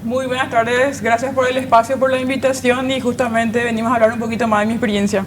Muy buenas tardes, gracias por el espacio, por la invitación y justamente venimos a hablar un poquito más de mi experiencia.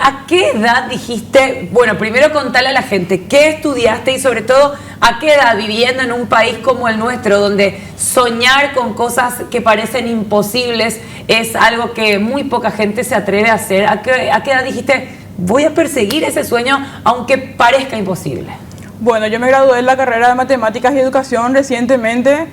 ¿A qué edad dijiste, bueno, primero contale a la gente qué estudiaste y sobre todo a qué edad viviendo en un país como el nuestro donde soñar con cosas que parecen imposibles es algo que muy poca gente se atreve a hacer? ¿A qué edad dijiste voy a perseguir ese sueño aunque parezca imposible? Bueno, yo me gradué en la carrera de Matemáticas y Educación recientemente.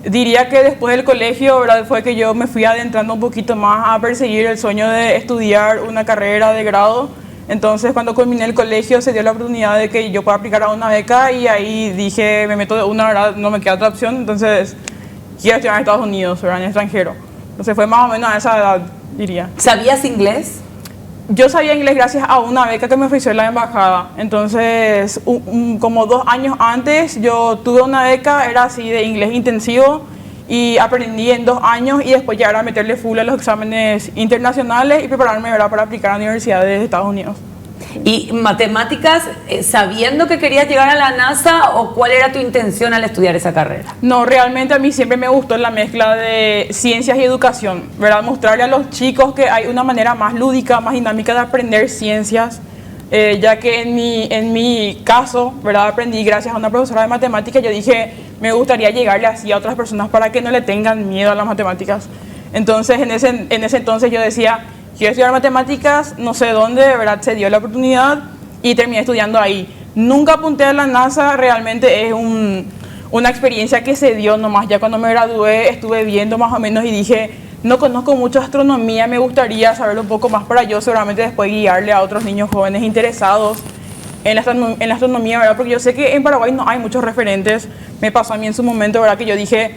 Diría que después del colegio, ¿verdad?, fue que yo me fui adentrando un poquito más a perseguir el sueño de estudiar una carrera de grado. Entonces, cuando culminé el colegio, se dio la oportunidad de que yo pueda aplicar a una beca y ahí dije, me meto de una, ¿verdad?, no me queda otra opción. Entonces, quiero estudiar en Estados Unidos, ¿verdad?, en extranjero. Entonces, fue más o menos a esa edad, diría. ¿Sabías inglés? Yo sabía inglés gracias a una beca que me ofreció la embajada. Entonces, como 2 años antes, yo tuve una beca, era así de inglés intensivo y aprendí en 2 años y después ya era meterle full a los exámenes internacionales y prepararme, ¿verdad?, para aplicar a universidades de Estados Unidos. ¿Y matemáticas sabiendo que querías llegar a la NASA o cuál era tu intención al estudiar esa carrera? No, realmente a mí siempre me gustó la mezcla de ciencias y educación, ¿verdad? Mostrarle a los chicos que hay una manera más lúdica, más dinámica de aprender ciencias, ya que en mi caso, ¿verdad?, aprendí gracias a una profesora de matemáticas. Yo dije, me gustaría llegarle así a otras personas para que no le tengan miedo a las matemáticas. Entonces, en ese entonces yo decía, quiero estudiar matemáticas, no sé dónde, de verdad se dio la oportunidad y terminé estudiando ahí. Nunca apunté a la NASA, realmente es una experiencia que se dio nomás. Ya cuando me gradué estuve viendo más o menos y dije, no conozco mucho astronomía, me gustaría saber un poco más para yo seguramente después guiarle a otros niños jóvenes interesados en la astronomía, ¿verdad? Porque yo sé que en Paraguay no hay muchos referentes. Me pasó a mí en su momento, ¿verdad?, que yo dije,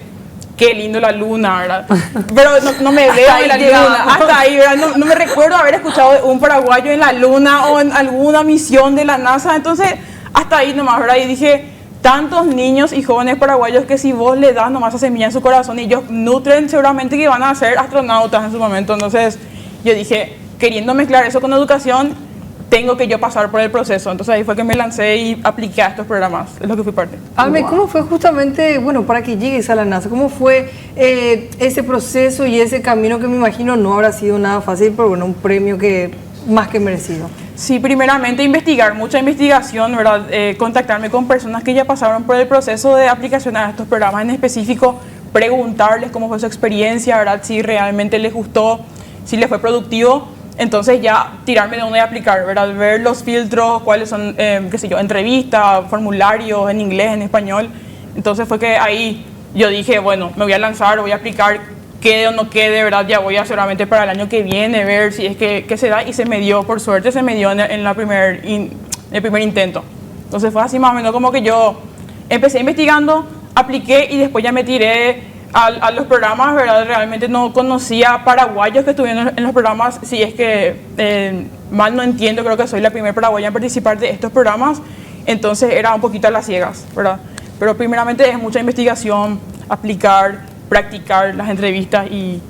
qué lindo la luna, ¿verdad? Pero no me veo en la luna. Hasta ahí, ¿verdad? No me recuerdo haber escuchado de un paraguayo en la luna o en alguna misión de la NASA. Entonces, hasta ahí nomás, ¿verdad? Y dije, tantos niños y jóvenes paraguayos que si vos le das nomás esa semilla en su corazón, ellos nutren seguramente que van a ser astronautas en su momento. Entonces, yo dije, queriendo mezclar eso con educación, tengo que yo pasar por el proceso. Entonces ahí fue que me lancé y apliqué a estos programas, es lo que fui parte. Alme, ¿cómo fue justamente, bueno, para que llegues a la NASA? ¿Cómo fue ese proceso y ese camino que me imagino no habrá sido nada fácil, pero bueno, un premio que más que merecido? Sí, primeramente investigar, mucha investigación, ¿verdad? Contactarme con personas que ya pasaron por el proceso de aplicación a estos programas en específico, preguntarles cómo fue su experiencia, ¿verdad?, si realmente les gustó, si les fue productivo. Entonces ya tirarme de uno y aplicar, ¿verdad?, ver los filtros, cuáles son, qué sé yo, entrevistas, formularios en inglés, en español. Entonces fue que ahí yo dije, bueno, me voy a lanzar, voy a aplicar, quede o no quede, ¿verdad?, ya voy a seguramente para el año que viene ver si es que se da, y se me dio, por suerte se me dio en el primer intento. Entonces fue así más o menos como que yo empecé investigando, apliqué y después ya me tiré a los programas, ¿verdad? Realmente no conocía paraguayos que estuvieron en los programas. Si es que mal no entiendo, creo que soy la primera paraguaya en participar de estos programas, entonces era un poquito a las ciegas, ¿verdad? Pero primeramente es mucha investigación, aplicar, practicar las entrevistas y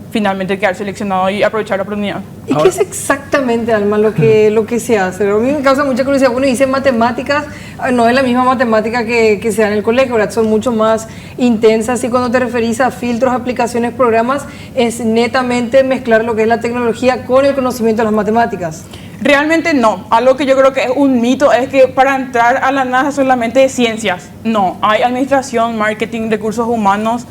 finalmente quedar seleccionado y aprovechar la oportunidad. ¿Y qué es exactamente, Alma, lo que se hace? A mí me causa mucha curiosidad. Uno dice matemáticas, no es la misma matemática que se da en el colegio, ¿verdad? Son mucho más intensas, y cuando te referís a filtros, aplicaciones, programas, es netamente mezclar lo que es la tecnología con el conocimiento de las matemáticas. Realmente no. Algo que yo creo que es un mito es que para entrar a la NASA solamente ciencias. No, hay administración, marketing, recursos humanos,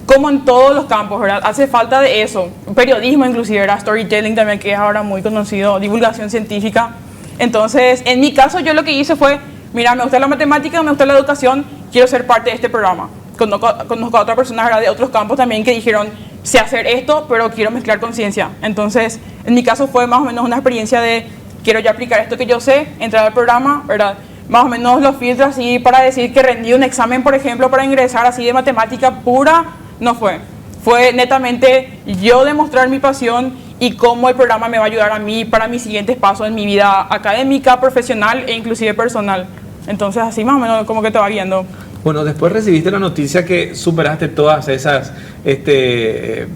como en todos los campos, ¿verdad? Hace falta de eso. Periodismo inclusive, ¿verdad? Storytelling también, que es ahora muy conocido, divulgación científica. Entonces, en mi caso, yo lo que hice fue, mira, me gusta la matemática, me gusta la educación, quiero ser parte de este programa. Conozco a otras personas, ¿verdad?, de otros campos también que dijeron, sé hacer esto, pero quiero mezclar con ciencia. Entonces, en mi caso fue más o menos una experiencia de, quiero ya aplicar esto que yo sé, entrar al programa, ¿verdad? Más o menos los filtros así para decir que rendí un examen, por ejemplo, para ingresar así de matemática pura, no fue. Fue netamente yo demostrar mi pasión y cómo el programa me va a ayudar a mí para mis siguientes pasos en mi vida académica, profesional e inclusive personal. Entonces así más o menos como que te va guiando. Bueno, después recibiste la noticia que superaste todas esas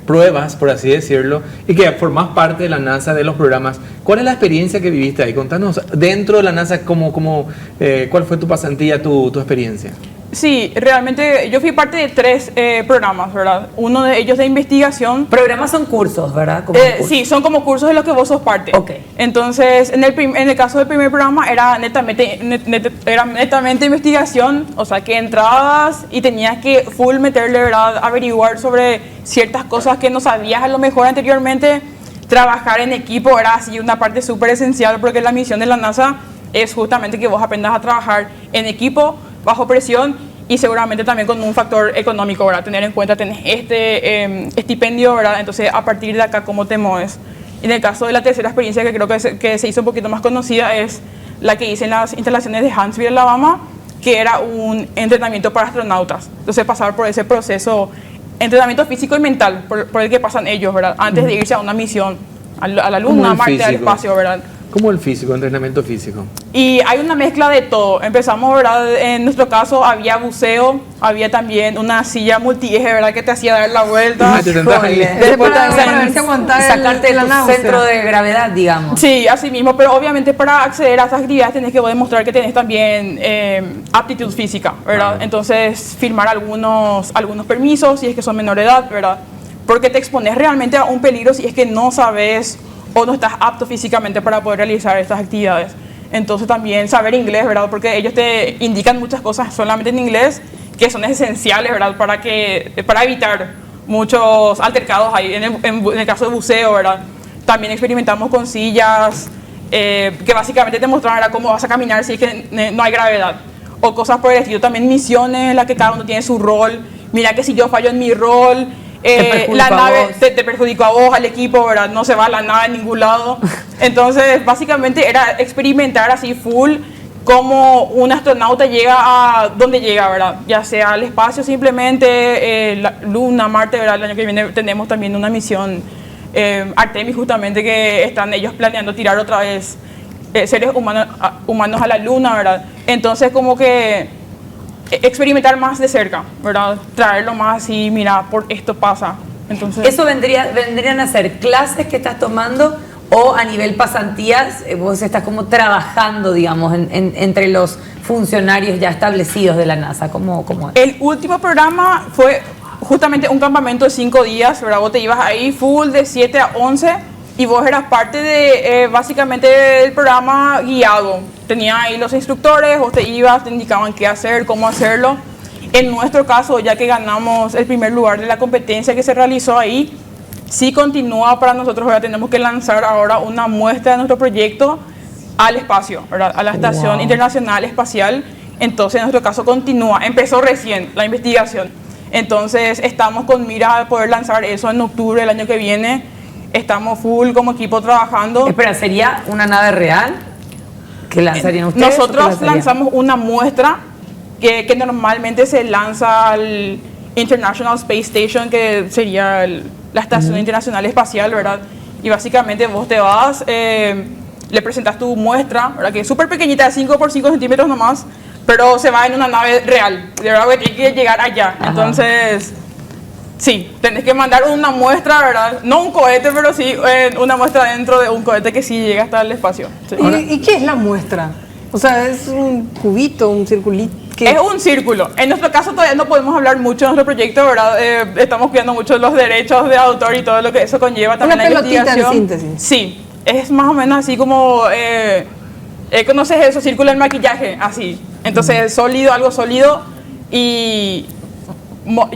pruebas, por así decirlo, y que formás parte de la NASA, de los programas. ¿Cuál es la experiencia que viviste ahí? Contanos, dentro de la NASA, ¿cuál fue tu pasantía, tu experiencia? Sí, realmente yo fui parte de 3 programas, ¿verdad? Uno de ellos de investigación. Programas son cursos, ¿verdad? Como cursos. Sí, son como cursos de los que vos sos parte. Ok. Entonces, en el caso del primer programa era netamente investigación, o sea, que entrabas y tenías que full meterle, ¿verdad? Averiguar sobre ciertas cosas que no sabías a lo mejor anteriormente. Trabajar en equipo era así una parte súper esencial, porque la misión de la NASA es justamente que vos aprendas a trabajar en equipo, bajo presión y seguramente también con un factor económico, ¿verdad? Tener en cuenta, tenés este estipendio, ¿verdad? Entonces, a partir de acá, ¿cómo te mueves? En el caso de la tercera experiencia, que creo que se hizo un poquito más conocida, es la que hice en las instalaciones de Huntsville, Alabama, que era un entrenamiento para astronautas. Entonces, pasar por ese proceso, entrenamiento físico y mental, por el que pasan ellos, ¿verdad? Antes de irse a una misión, a la Luna, a Marte, al espacio, ¿verdad? ¿Cómo el físico, entrenamiento físico? Y hay una mezcla de todo. Empezamos, ¿verdad? En nuestro caso había buceo, había también una silla multieje, ¿verdad? Que te hacía dar la vuelta. Después para ver si aguantar sacarte tu centro de gravedad, digamos. Sí, así mismo, pero obviamente para acceder a esas actividades tenés que demostrar que tenés también aptitud física, ¿verdad? Entonces, firmar algunos permisos si es que son menor de edad, ¿verdad? Porque te expones realmente a un peligro si es que no sabes o no estás apto físicamente para poder realizar estas actividades. Entonces también saber inglés, ¿verdad? Porque ellos te indican muchas cosas solamente en inglés que son esenciales, ¿verdad? Para evitar muchos altercados ahí. En el caso de buceo, ¿verdad? También experimentamos con sillas que básicamente te mostraban cómo vas a caminar si es que no hay gravedad. O cosas por el estilo. También misiones en las que cada uno tiene su rol. Mira que si yo fallo en mi rol, la nave te perjudicó a vos, al equipo, ¿verdad? No se va la nave en ningún lado. Entonces, básicamente era experimentar así full cómo un astronauta llega a donde llega, ¿verdad? Ya sea al espacio simplemente, la Luna, Marte, ¿verdad? El año que viene tenemos también una misión Artemis justamente, que están ellos planeando tirar otra vez seres humanos a la Luna, ¿verdad? Entonces, como que experimentar más de cerca, ¿verdad? Traerlo más así, mira, por esto pasa. Entonces, ¿eso vendrían a ser clases que estás tomando o a nivel pasantías vos estás como trabajando, digamos, entre los funcionarios ya establecidos de la NASA? ¿Cómo es? El último programa fue justamente un campamento de 5 días, ¿verdad? Vos te ibas ahí full de 7 a 11 y vos eras parte de básicamente del programa guiado. Tenías ahí los instructores, vos te ibas, te indicaban qué hacer, cómo hacerlo. En nuestro caso, ya que ganamos el primer lugar de la competencia que se realizó ahí, sí continúa para nosotros, ¿verdad? Tenemos que lanzar ahora una muestra de nuestro proyecto al espacio, ¿verdad? A la Estación Internacional Espacial. Entonces, en nuestro caso continúa, empezó recién la investigación. Entonces, estamos con mira a poder lanzar eso en octubre del año que viene. Estamos full como equipo trabajando. Espera, ¿sería una nave real que lanzarían ustedes? Nosotros lanzamos una muestra que normalmente se lanza al International Space Station, que sería la Estación Internacional Espacial, ¿verdad? Y básicamente vos te vas, le presentas tu muestra, ¿verdad? Que es súper pequeñita, de 5 por 5 centímetros nomás, pero se va en una nave real, de verdad que tiene que llegar allá. Ajá. Entonces, sí, tenés que mandar una muestra, ¿verdad? No un cohete, pero sí una muestra dentro de un cohete que sí llega hasta el espacio. Sí. ¿Y qué es la muestra? O sea, ¿es un cubito, un circulito? Es un círculo. En nuestro caso todavía no podemos hablar mucho de nuestro proyecto, ¿verdad? Estamos cuidando mucho los derechos de autor y todo lo que eso conlleva. También una pelotita de síntesis. Sí, es más o menos así como... ¿conoces eso? Círculo del maquillaje, así. Entonces, sólido, algo sólido y...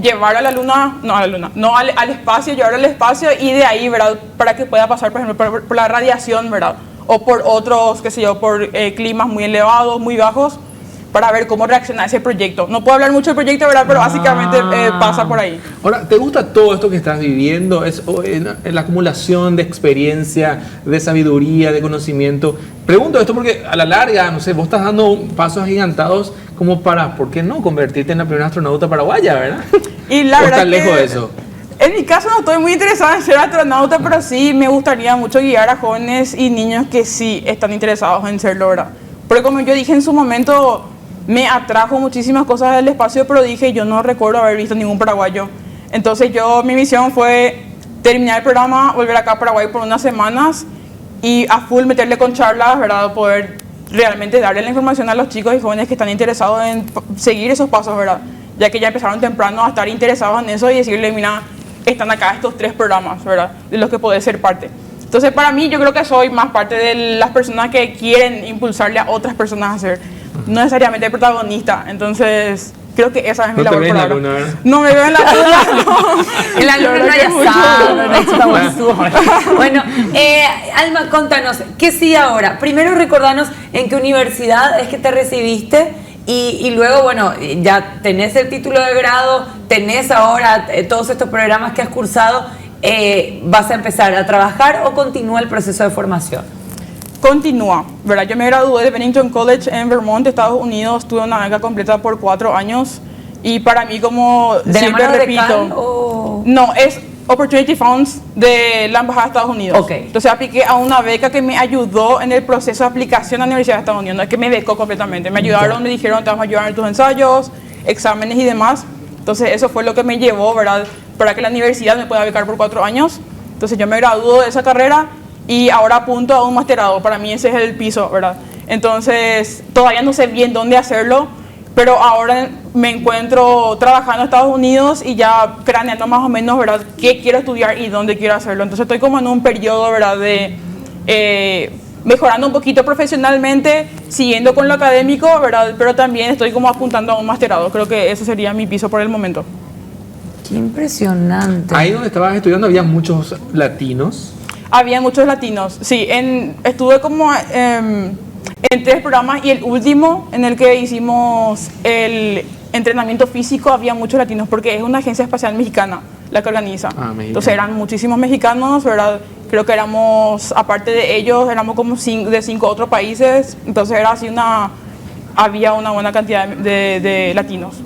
llevar a la luna, no al espacio, llevarlo al espacio y de ahí, ¿verdad? Para que pueda pasar, por ejemplo, por la radiación, ¿verdad? O por otros, qué sé yo, por climas muy elevados, muy bajos, para ver cómo reacciona ese proyecto. No puedo hablar mucho del proyecto, ¿verdad? Pero básicamente pasa por ahí. Ahora, ¿te gusta todo esto que estás viviendo? Es la acumulación de experiencia, de sabiduría, de conocimiento. Pregunto esto porque a la larga, no sé, vos estás dando pasos agigantados como para, ¿por qué no convertirte en la primera astronauta paraguaya, verdad? Y la verdad estás lejos de eso. En mi caso no estoy muy interesada en ser astronauta, pero sí me gustaría mucho guiar a jóvenes y niños que sí están interesados en serlo, ¿verdad? Porque como yo dije en su momento, me atrajo muchísimas cosas del espacio, pero dije, yo no recuerdo haber visto ningún paraguayo. Entonces mi misión fue terminar el programa, volver acá a Paraguay por unas semanas y a full meterle con charlas, ¿verdad? Poder realmente darle la información a los chicos y jóvenes que están interesados en seguir esos pasos, ¿verdad? Ya que ya empezaron temprano a estar interesados en eso y decirle, mira, están acá estos 3 programas, ¿verdad? De los que podés ser parte. Entonces, para mí, yo creo que soy más parte de las personas que quieren impulsarle a otras personas a ser, no necesariamente protagonista. Entonces, creo que esa es mi labor por ahora. No me veo en la luna, no. En la luna no hay asado, no hay chupagüazú. Bueno, Alma, contanos, ¿qué sigue ahora? Primero recordanos en qué universidad es que te recibiste y luego, bueno, ya tenés el título de grado, tenés ahora todos estos programas que has cursado, ¿vas a empezar a trabajar o continúa el proceso de formación? Continúa, ¿verdad? Yo me gradué de Bennington College en Vermont, Estados Unidos, tuve una beca completa por 4 años y para mí, como ¿De siempre la mano repito, de Cal o...? No, es Opportunity Funds de la Embajada de Estados Unidos. Okay. Entonces apliqué a una beca que me ayudó en el proceso de aplicación a la Universidad de Estados Unidos, no es que me becó completamente, me ayudaron, me dijeron, te vamos a ayudar en tus ensayos, exámenes y demás. Entonces eso fue lo que me llevó, ¿verdad?, para que la universidad me pueda becar por 4 años. Entonces yo me gradué de esa carrera y ahora apunto a un masterado. Para mí ese es el piso, ¿verdad? Entonces todavía no sé bien dónde hacerlo, pero ahora me encuentro trabajando en Estados Unidos y ya craneando más o menos, ¿verdad?, qué quiero estudiar y dónde quiero hacerlo. Entonces estoy como en un periodo, ¿verdad?, de mejorando un poquito profesionalmente, siguiendo con lo académico, ¿verdad?, pero también estoy como apuntando a un masterado. Creo que ese sería mi piso por el momento. Qué impresionante. Ahí donde estabas estudiando había muchos latinos. Había muchos latinos, sí. Estuve como en 3 programas y el último en el que hicimos el entrenamiento físico había muchos latinos porque es una agencia espacial mexicana la que organiza. Entonces eran muchísimos mexicanos, ¿verdad? Creo que éramos, aparte de ellos, éramos como de 5 otros países. Entonces era así había una buena cantidad de latinos.